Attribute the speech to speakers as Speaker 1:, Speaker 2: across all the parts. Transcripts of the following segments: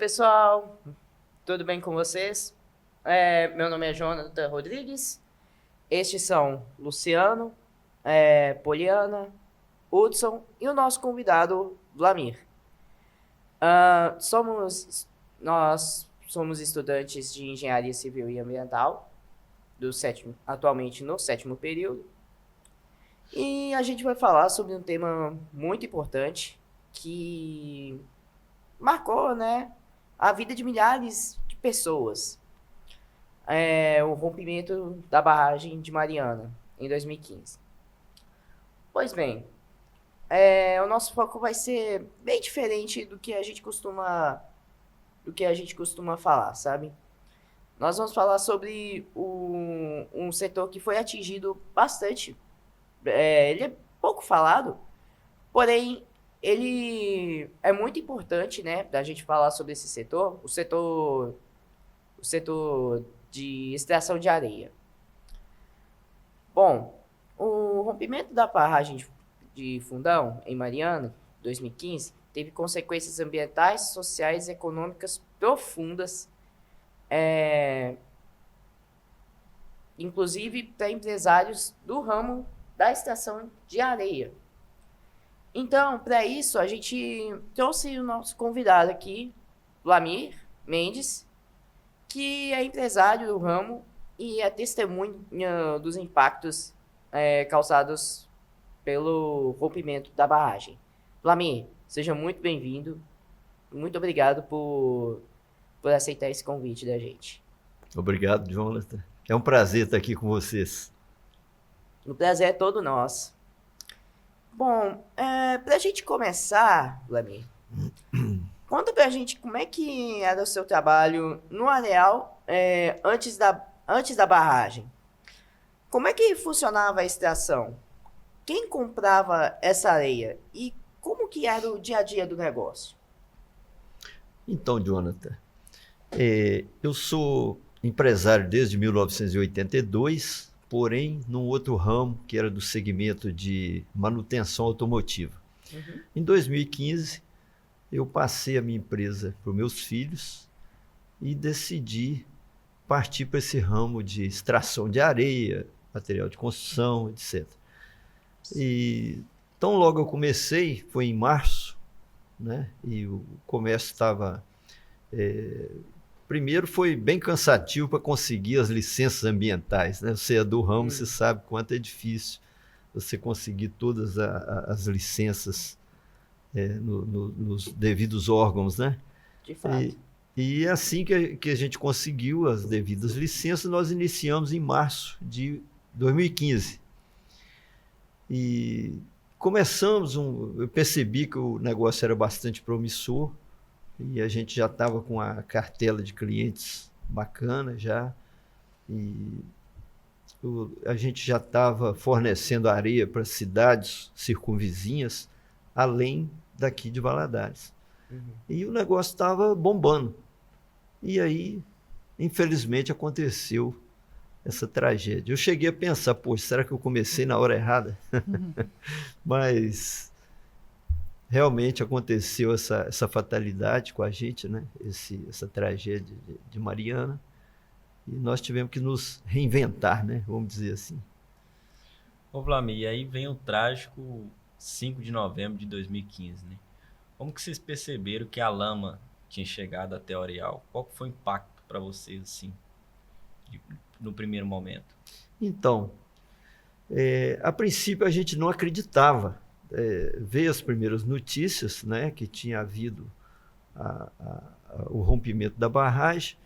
Speaker 1: pessoal, tudo bem com vocês? Meu nome é Jonathan Rodrigues, estes são Luciano, Poliana, Hudson e o nosso convidado, Vlamir. Nós somos estudantes de Engenharia Civil e Ambiental, atualmente no 7º período, e a gente vai falar sobre um tema muito importante que marcou, né, a vida de milhares de pessoas. O rompimento da barragem de Mariana, em 2015. Pois bem, o nosso foco vai ser bem diferente do que a gente costuma falar, sabe? Nós vamos falar sobre um setor que foi atingido bastante. Ele é pouco falado, porém ele é muito importante, né, da gente falar sobre esse setor, o setor de extração de areia. Bom, o rompimento da barragem de Fundão, em Mariana, 2015, teve consequências ambientais, sociais e econômicas profundas, inclusive para empresários do ramo da extração de areia. Então, para isso, a gente trouxe o nosso convidado aqui, Vlamir Mendes, que é empresário do ramo e é testemunha dos impactos causados pelo rompimento da barragem. Vlamir, seja muito bem-vindo. Muito obrigado por aceitar esse convite da gente.
Speaker 2: Obrigado, Jonathan. É um prazer estar aqui com vocês.
Speaker 1: O prazer é todo nosso. Bom, para a gente começar, Vlamir, conta pra gente como é que era o seu trabalho no areal antes da barragem. Como é que funcionava a extração? Quem comprava essa areia? E como que era o dia a dia do negócio?
Speaker 2: Então, Jonathan, eu sou empresário desde 1982, porém num outro ramo que era do segmento de manutenção automotiva. Uhum. Em 2015, eu passei a minha empresa para os meus filhos e decidi partir para esse ramo de extração de areia, material de construção, etc. E tão logo eu comecei, foi em março, né? E o comércio estava... primeiro foi bem cansativo para conseguir as licenças ambientais, né? Você é do ramo, você sabe quanto é difícil você conseguir todas as licenças nos devidos órgãos, né?
Speaker 1: De fato.
Speaker 2: E assim que a gente conseguiu as devidas licenças, nós iniciamos em março de 2015. E começamos, eu percebi que o negócio era bastante promissor e a gente já estava com a cartela de clientes bacana já. E a gente já estava fornecendo areia para cidades circunvizinhas, além daqui de Valadares. Uhum. E o negócio estava bombando. E aí, infelizmente, aconteceu essa tragédia. Eu cheguei a pensar, poxa, será que eu comecei na hora errada? Uhum. Mas realmente aconteceu essa fatalidade com a gente, né? Essa tragédia de Mariana. E nós tivemos que nos reinventar, né? Vamos dizer assim.
Speaker 3: Ô Vlamir, e aí vem o trágico 5 de novembro de 2015, né? Como que vocês perceberam que a lama tinha chegado até o areal? Qual foi o impacto para vocês, assim, no primeiro momento?
Speaker 2: Então, a princípio a gente não acreditava. Veio as primeiras notícias, né, que tinha havido o rompimento da barragem,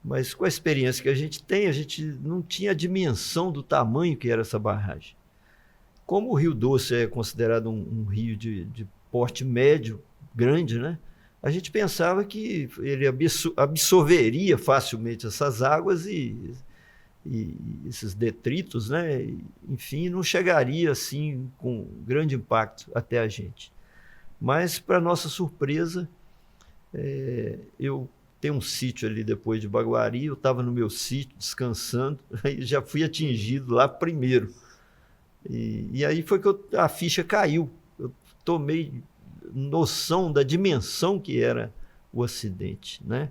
Speaker 2: mas com a experiência que a gente não tinha a dimensão do tamanho que era essa barragem. Como o Rio Doce é considerado um rio de porte médio, grande, né? A gente pensava que ele absorveria facilmente essas águas e esses detritos, né? Enfim, não chegaria assim com grande impacto até a gente. Mas, para nossa surpresa, eu tenho um sítio ali depois de Baguari, eu estava no meu sítio descansando, e já fui atingido lá primeiro. E aí foi que a ficha caiu. Eu tomei noção da dimensão que era o acidente, né?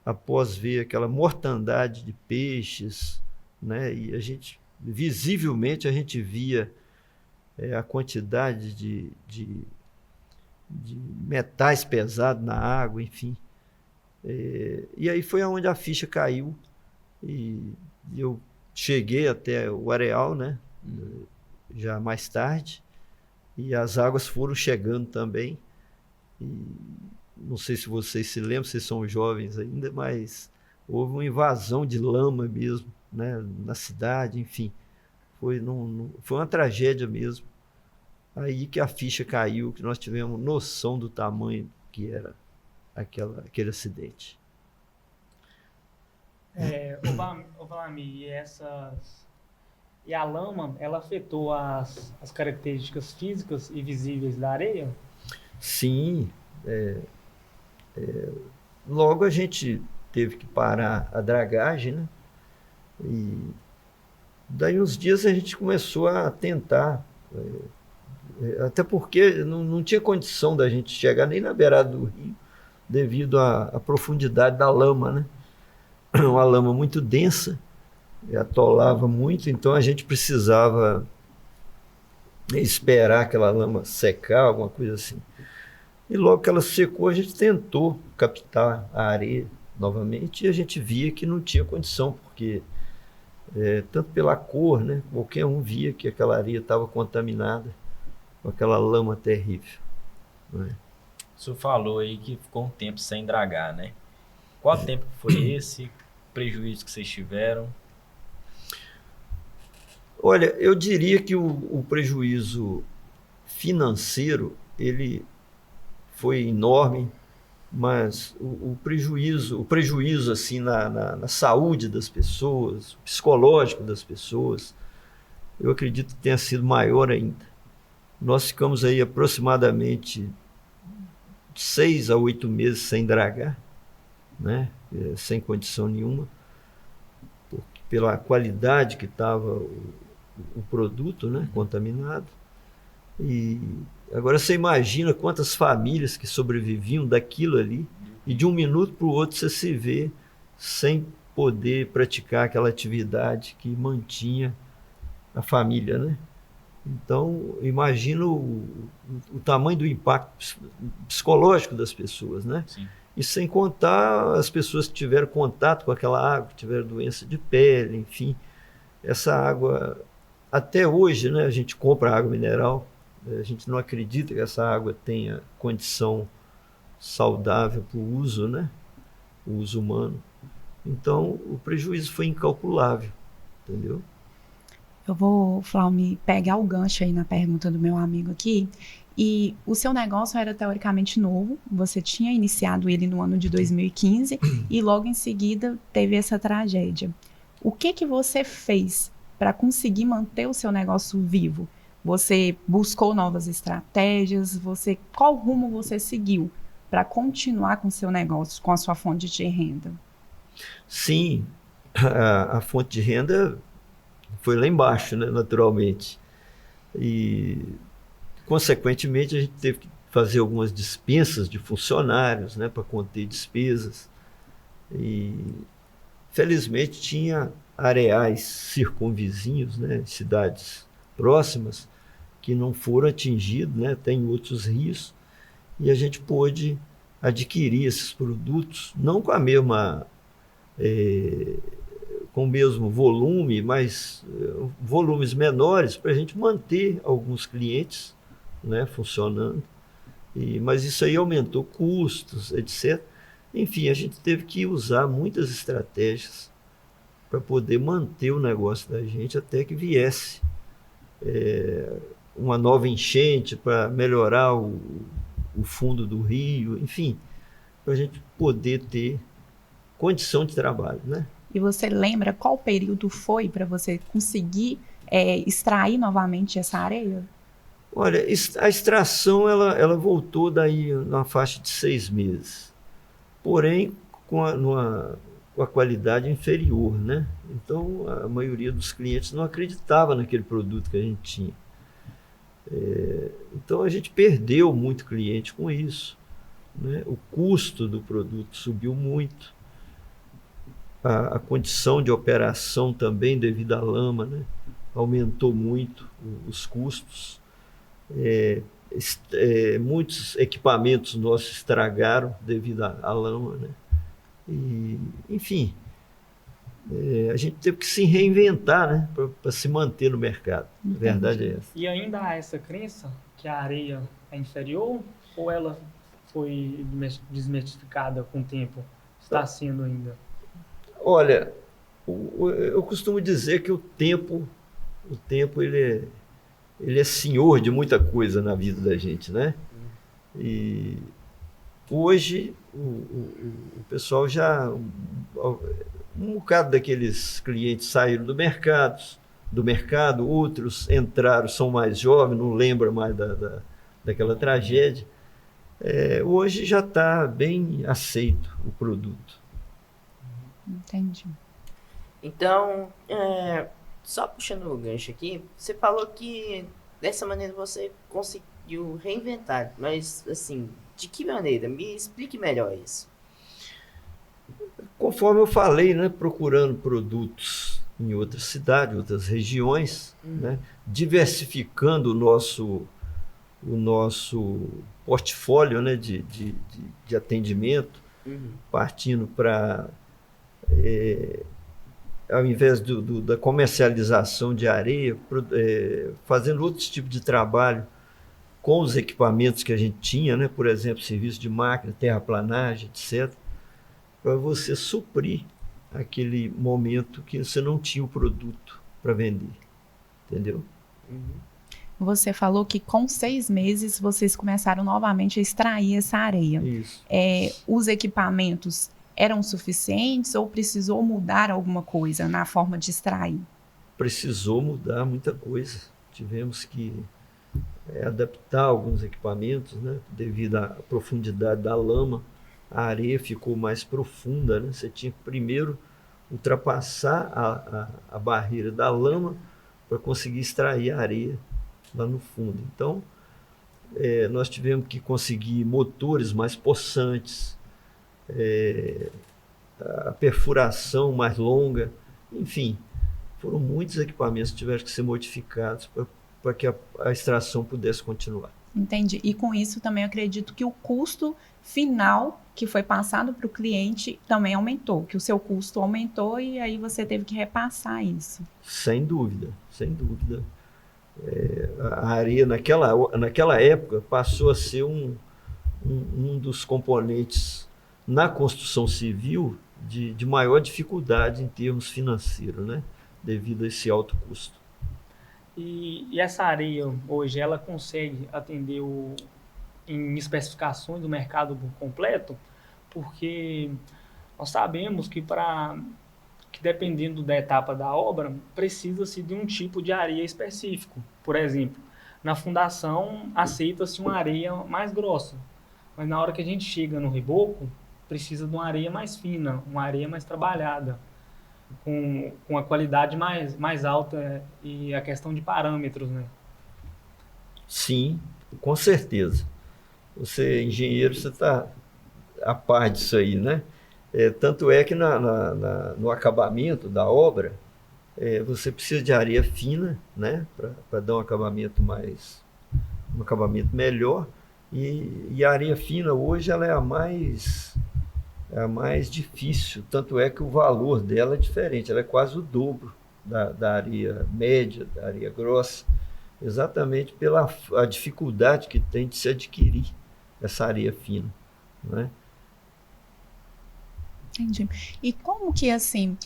Speaker 2: Após ver aquela mortandade de peixes, né? E visivelmente, a gente via a quantidade de metais pesados na água, enfim. E aí foi onde a ficha caiu e eu cheguei até o areal, né? Já mais tarde, e as águas foram chegando também. E não sei se vocês se lembram, vocês são jovens ainda, mas houve uma invasão de lama mesmo, né? Na cidade, enfim. Foi uma tragédia mesmo. Aí que a ficha caiu, que nós tivemos noção do tamanho que era aquele acidente.
Speaker 4: Ô Valami, e a lama, ela afetou as características físicas e visíveis da areia?
Speaker 2: Sim. Logo a gente teve que parar a dragagem, né? E daí uns dias a gente começou a tentar, até porque não tinha condição da gente chegar nem na beirada do rio, devido à profundidade da lama, né? Uma lama muito densa, atolava muito, então a gente precisava esperar aquela lama secar, alguma coisa assim. E logo que ela secou, a gente tentou captar a areia novamente e a gente via que não tinha condição, porque tanto pela cor, né, qualquer um via que aquela areia estava contaminada com aquela lama terrível, né?
Speaker 3: O senhor falou aí que ficou um tempo sem dragar, né? Qual tempo foi esse? Prejuízo que vocês tiveram?
Speaker 2: Olha, eu diria que o prejuízo financeiro, ele foi enorme, mas o prejuízo assim na saúde das pessoas, o psicológico das pessoas, eu acredito que tenha sido maior ainda. Nós ficamos aí aproximadamente 6 a 8 meses sem dragar, né? Sem condição nenhuma, pela qualidade que estava o produto, né? Contaminado. E agora você imagina quantas famílias que sobreviviam daquilo ali, e de um minuto para o outro você se vê sem poder praticar aquela atividade que mantinha a família, né? Então, imagina o tamanho do impacto psicológico das pessoas, né?
Speaker 3: Sim.
Speaker 2: E sem contar as pessoas que tiveram contato com aquela água, que tiveram doença de pele, enfim. Essa água, até hoje, né, a gente compra água mineral, a gente não acredita que essa água tenha condição saudável para o uso, né? O uso humano. Então, o prejuízo foi incalculável, entendeu?
Speaker 5: Eu vou, Flaume, pegar o gancho aí na pergunta do meu amigo aqui. E o seu negócio era teoricamente novo, você tinha iniciado ele no ano de 2015 e logo em seguida teve essa tragédia. O que você fez para conseguir manter o seu negócio vivo? Você buscou novas estratégias? Qual rumo você seguiu para continuar com o seu negócio, com a sua fonte de renda?
Speaker 2: Sim, a fonte de renda foi lá embaixo, né, naturalmente. E, consequentemente, a gente teve que fazer algumas dispensas de funcionários, né, para conter despesas. E, felizmente, tinha areais circunvizinhos, né, cidades próximas, que não foram atingidos, né, tem outros rios, e a gente pôde adquirir esses produtos, não com a mesma... com o mesmo volume, mas volumes menores, para a gente manter alguns clientes, né, funcionando. Mas isso aí aumentou custos, etc. Enfim, a gente teve que usar muitas estratégias para poder manter o negócio da gente até que viesse uma nova enchente para melhorar o fundo do rio, enfim, para a gente poder ter condição de trabalho, né?
Speaker 5: E você lembra qual período foi para você conseguir extrair novamente essa areia?
Speaker 2: Olha, a extração ela voltou daí na faixa de 6 meses, porém com a qualidade inferior, né? Então a maioria dos clientes não acreditava naquele produto que a gente tinha. Então a gente perdeu muito cliente com isso. né? O custo do produto subiu muito, a condição de operação também, devido à lama, né? Aumentou muito os custos. Muitos equipamentos nossos estragaram devido à lama, né? E, enfim, a gente teve que se reinventar, né? Para se manter no mercado. A verdade é essa.
Speaker 4: E ainda há essa crença que a areia é inferior ou ela foi desmistificada com o tempo? Está sendo ainda?
Speaker 2: Olha, eu costumo dizer que o tempo ele é senhor de muita coisa na vida da gente, né? E hoje o pessoal já, um bocado daqueles clientes saíram do mercado, outros entraram, são mais jovens, não lembram mais daquela tragédia. Hoje já está bem aceito o produto.
Speaker 5: Entendi.
Speaker 1: Então, só puxando o gancho aqui, você falou que dessa maneira você conseguiu reinventar, mas assim, de que maneira? Me explique melhor isso.
Speaker 2: Conforme eu falei, né, procurando produtos em outras cidades, outras regiões, né, diversificando o nosso portfólio, né, de atendimento, partindo para, ao invés da comercialização de areia, fazendo outros tipos de trabalho com os equipamentos que a gente tinha, né, por exemplo, serviço de máquina, terraplanagem, etc., para você suprir aquele momento que você não tinha o produto para vender, entendeu?
Speaker 5: Você falou que com 6 meses vocês começaram novamente a extrair essa areia.
Speaker 2: Isso.
Speaker 5: Os equipamentos eram suficientes ou precisou mudar alguma coisa na forma de extrair?
Speaker 2: Precisou mudar muita coisa. Tivemos que adaptar alguns equipamentos, né, devido à profundidade da lama. A areia ficou mais profunda, né? Você tinha que primeiro ultrapassar a barreira da lama para conseguir extrair a areia lá no fundo. Então, nós tivemos que conseguir motores mais possantes, a perfuração mais longa, enfim, foram muitos equipamentos que tiveram que ser modificados para que a extração pudesse continuar.
Speaker 5: Entendi. E com isso também acredito que o custo final que foi passado para o cliente também aumentou, que o seu custo aumentou e aí você teve que repassar isso.
Speaker 2: Sem dúvida, sem dúvida. A areia naquela época passou a ser um dos componentes na construção civil de maior dificuldade em termos financeiros, né? Devido a esse alto custo.
Speaker 4: E essa areia hoje, ela consegue atender em especificações do mercado completo? Porque nós sabemos que dependendo da etapa da obra, precisa-se de um tipo de areia específico. Por exemplo, na fundação aceita-se uma areia mais grossa, mas na hora que a gente chega no reboco, precisa de uma areia mais fina, uma areia mais trabalhada, com a qualidade mais alta e a questão de parâmetros, né?
Speaker 2: Sim, com certeza. Você, engenheiro, você está a par disso aí, né? Tanto é que no acabamento da obra, você precisa de areia fina, né? Para dar um acabamento melhor. E a areia fina hoje ela é a mais difícil, tanto é que o valor dela é diferente, ela é quase o dobro da areia média, da areia grossa, exatamente pela a dificuldade que tem de se adquirir essa areia fina, né?
Speaker 5: Entendi. E como que, assim,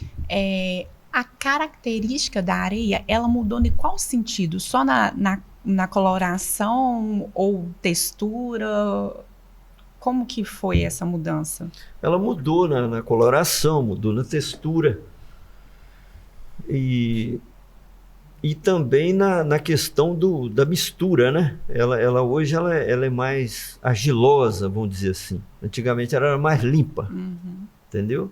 Speaker 5: a característica da areia, ela mudou em qual sentido? Só na coloração ou textura? Como que foi essa mudança?
Speaker 2: Ela mudou na coloração, mudou na textura e também na questão da mistura, né? Ela hoje ela é mais argilosa, vamos dizer assim. Antigamente ela era mais limpa, entendeu?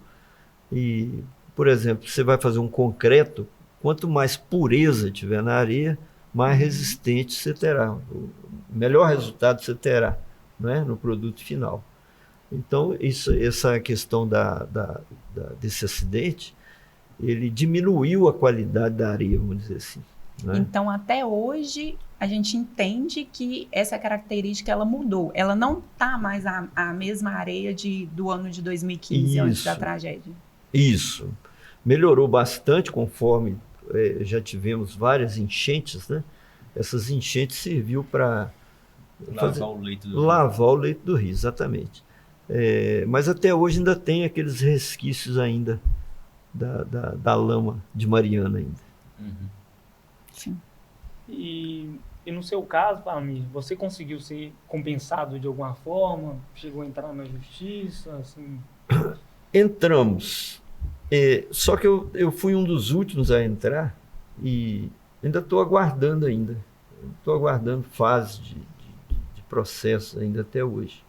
Speaker 2: E, por exemplo, você vai fazer um concreto, quanto mais pureza tiver na areia, mais resistente você terá, o melhor resultado você terá, né, no produto final. Então, essa questão desse acidente, ele diminuiu a qualidade da areia, vamos dizer assim. Né?
Speaker 5: Então, até hoje, a gente entende que essa característica ela mudou. Ela não está mais a mesma areia do ano de 2015, antes da tragédia.
Speaker 2: Isso. Melhorou bastante conforme já tivemos várias enchentes, né? Essas enchentes serviu para
Speaker 3: Lavar o leito do rio.
Speaker 2: Lavar o leito do rio, exatamente. Mas até hoje ainda tem aqueles resquícios ainda da lama de Mariana ainda.
Speaker 3: Uhum.
Speaker 5: Sim.
Speaker 4: E no seu caso, Palmir, você conseguiu ser compensado de alguma forma? Chegou a entrar na justiça? Assim?
Speaker 2: Entramos. Só que eu fui um dos últimos a entrar e ainda estou aguardando ainda. Estou aguardando fase de processo ainda até hoje.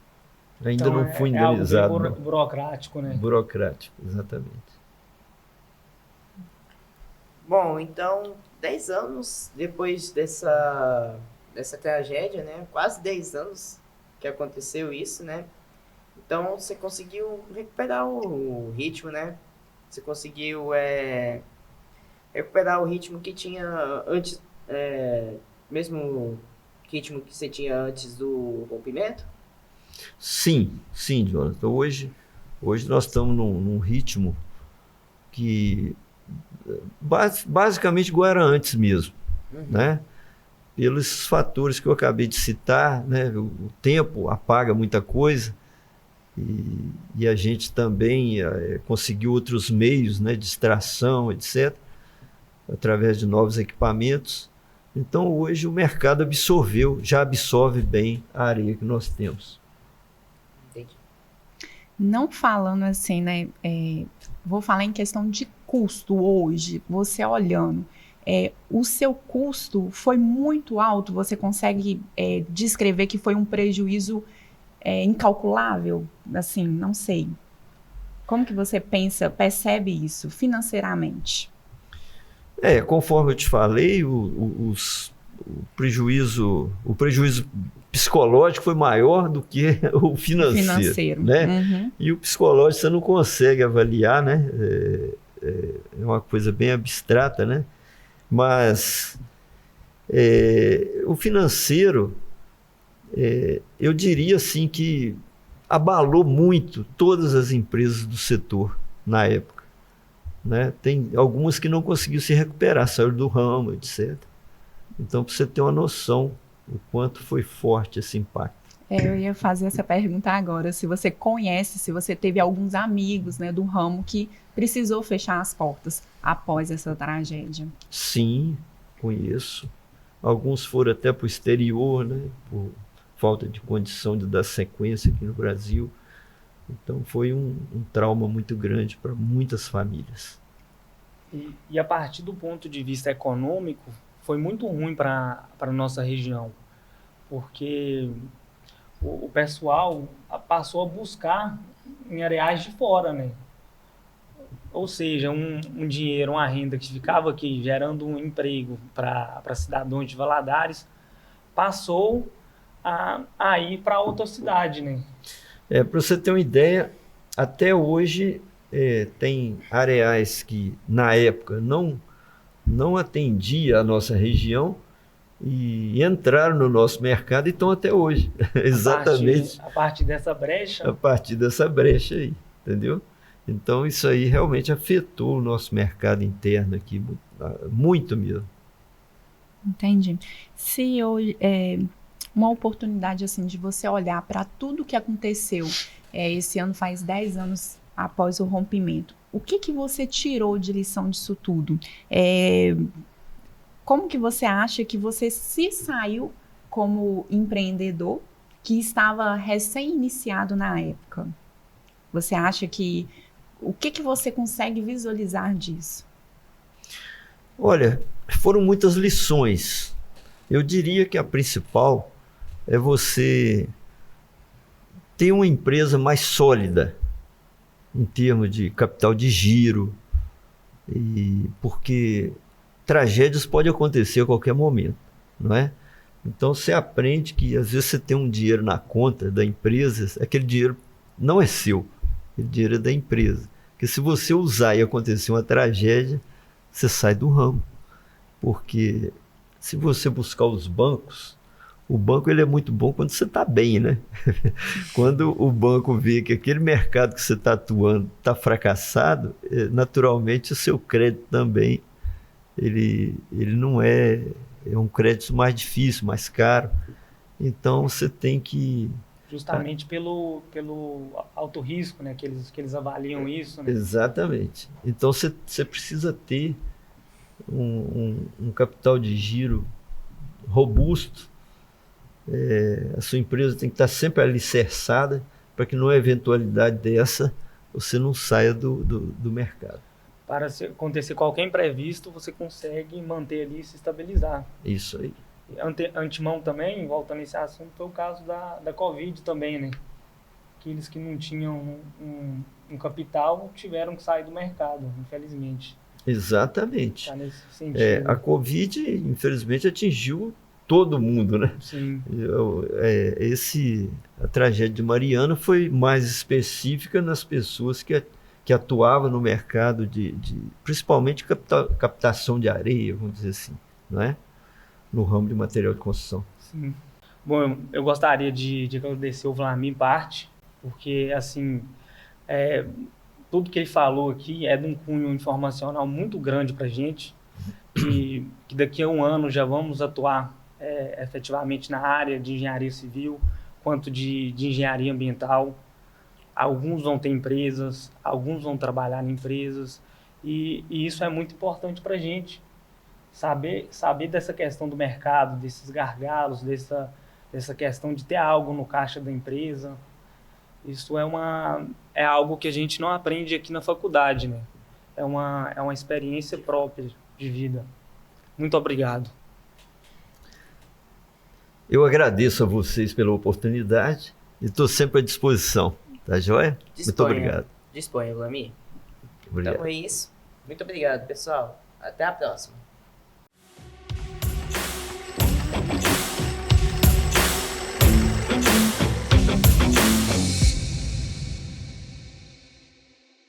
Speaker 2: Ainda
Speaker 4: Então,
Speaker 2: não fui
Speaker 4: é algo
Speaker 2: indenizado.
Speaker 4: bem burocrático, né?
Speaker 2: Burocrático, exatamente.
Speaker 1: Bom, então, 10 anos depois dessa tragédia, né? Quase 10 anos que aconteceu isso, né? Então, você conseguiu recuperar o ritmo, né? Você conseguiu recuperar o ritmo que tinha antes, mesmo ritmo que você tinha antes do rompimento?
Speaker 2: Sim, Jonathan. Hoje nós estamos num ritmo que basicamente igual era antes mesmo, né? Pelos fatores que eu acabei de citar, né? O tempo apaga muita coisa e a gente também conseguiu outros meios, né, de extração, etc., através de novos equipamentos. Então hoje o mercado já absorve bem a areia que nós temos.
Speaker 1: Entendi.
Speaker 5: Não falando assim, né? Vou falar em questão de custo hoje, você olhando. O seu custo foi muito alto? Você consegue descrever que foi um prejuízo incalculável? Assim, não sei. Como que você percebe isso financeiramente?
Speaker 2: Conforme eu te falei, o prejuízo psicológico foi maior do que o financeiro. Né?
Speaker 5: Uhum.
Speaker 2: E o psicológico você não consegue avaliar, né? É uma coisa bem abstrata, né? Mas o financeiro, eu diria assim que abalou muito todas as empresas do setor na época. Né? Tem algumas que não conseguiram se recuperar, saíram do ramo, etc. Então, para você ter uma noção o quanto foi forte esse impacto.
Speaker 5: Eu ia fazer essa pergunta agora, se você conhece, se você teve alguns amigos, né, do ramo que precisou fechar as portas após essa tragédia.
Speaker 2: Sim, conheço. Alguns foram até para o exterior, né, por falta de condição de dar sequência aqui no Brasil. Então foi um trauma muito grande para muitas famílias.
Speaker 4: E a partir do ponto de vista econômico, foi muito ruim para a nossa região, porque o pessoal passou a buscar em areais de fora, né? Ou seja, um dinheiro, uma renda que ficava aqui gerando um emprego para cidadãos de Valadares, passou a ir para outra cidade, né?
Speaker 2: Para você ter uma ideia, até hoje tem areais que na época não atendia a nossa região e entraram no nosso mercado e estão até hoje. Exatamente.
Speaker 4: A partir dessa brecha?
Speaker 2: A partir dessa brecha aí, entendeu? Então isso aí realmente afetou o nosso mercado interno aqui, muito mesmo.
Speaker 5: Entendi. Se hoje uma oportunidade assim de você olhar para tudo que aconteceu, esse ano faz 10 anos após o rompimento, o que você tirou de lição disso tudo? Como que você acha que você se saiu como empreendedor que estava recém-iniciado na época? Você acha que... O que você consegue visualizar disso?
Speaker 2: Olha, foram muitas lições. Eu diria que a principal é você ter uma empresa mais sólida em termos de capital de giro, porque tragédias podem acontecer a qualquer momento, não é? Então você aprende que às vezes você tem um dinheiro na conta da empresa, aquele dinheiro não é seu, aquele dinheiro é da empresa. Porque se você usar e acontecer uma tragédia, você sai do ramo. Porque se você buscar os bancos, o banco ele é muito bom quando você está bem, né? Quando o banco vê que aquele mercado que você está atuando está fracassado, naturalmente o seu crédito também ele não é um crédito mais difícil, mais caro. Então você tem que...
Speaker 4: Justamente pelo alto risco, né? Que eles avaliam isso, né?
Speaker 2: Exatamente. Então você precisa ter um capital de giro robusto. A sua empresa tem que estar sempre alicerçada para que numa eventualidade dessa você não saia do mercado.
Speaker 4: Para se acontecer qualquer imprevisto, você consegue manter ali e se estabilizar.
Speaker 2: Isso aí.
Speaker 4: Antemão também, voltando nesse assunto, foi o caso da Covid também, né? Aqueles que não tinham um capital tiveram que sair do mercado, infelizmente.
Speaker 2: Exatamente.
Speaker 4: Tá nesse sentido.
Speaker 2: A Covid, infelizmente, atingiu todo mundo, né?
Speaker 4: Sim.
Speaker 2: A tragédia de Mariana foi mais específica nas pessoas que atuavam no mercado principalmente captação de areia, vamos dizer assim, não é? No ramo de material de construção.
Speaker 4: Sim. Bom, eu gostaria de agradecer o Vlamir em parte, porque, assim, tudo que ele falou aqui é de um cunho informacional muito grande para a gente, que daqui a um ano já vamos atuar efetivamente na área de engenharia civil, quanto de engenharia ambiental. Alguns vão ter empresas, alguns vão trabalhar em empresas, e isso é muito importante para a gente, saber dessa questão do mercado, desses gargalos, dessa questão de ter algo no caixa da empresa. Isso é algo que a gente não aprende aqui na faculdade, né? É uma experiência própria de vida. Muito obrigado.
Speaker 2: Eu agradeço a vocês pela oportunidade e estou sempre à disposição. Tá joia? Muito obrigado.
Speaker 1: Disponha, Vlamir.
Speaker 2: Obrigado.
Speaker 1: Então é isso. Muito obrigado, pessoal. Até a próxima.